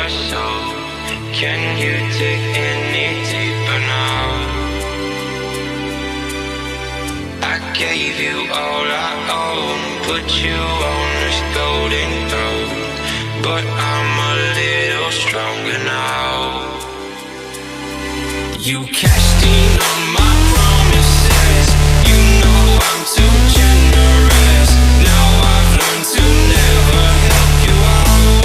your soul. Can you dig any deeper now? I gave you all I own, put you on this golden throne, but I'm a little stronger now. You cashed in on my promises. You know I'm too generous. Now I've learned to never help you out,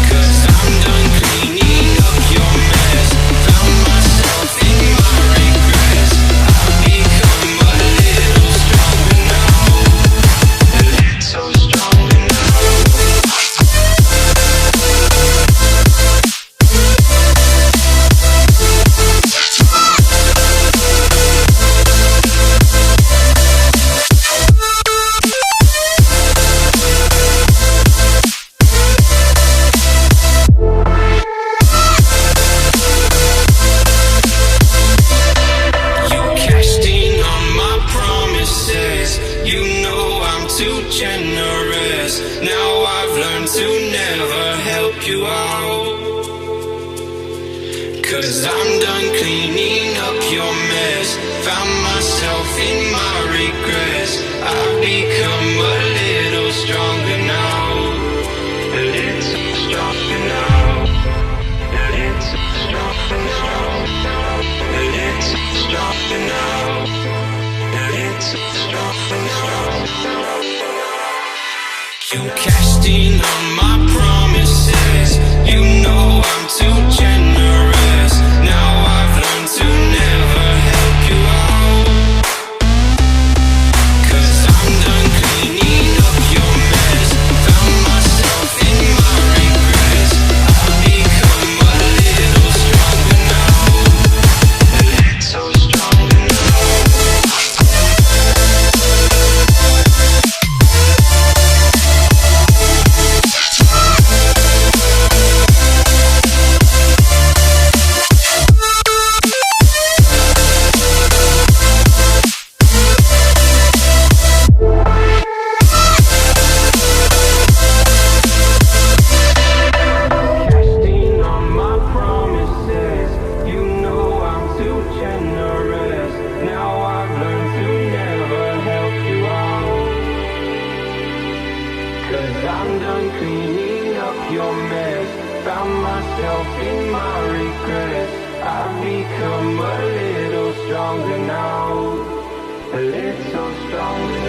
'cause I'm done cleaning up your mess. Found myself in my regrets. I've become a little stronger now, a little stronger now. Generous. Now I've learned to never help you out, 'cause I'm done cleaning up your mess. Found myself in my regrets. I've become a little stronger now, a little stronger now, a little stronger now, a little stronger now, a little stronger now. You cashed in on my promises. You know I'm too generous. Now I've learned to never help you out, 'cause I'm done cleaning up your mess. Found myself in my regrets. I've become a little stronger now, a little stronger now. I'm done cleaning up your mess. Found myself in my regrets. I've become a little stronger now, a little stronger now.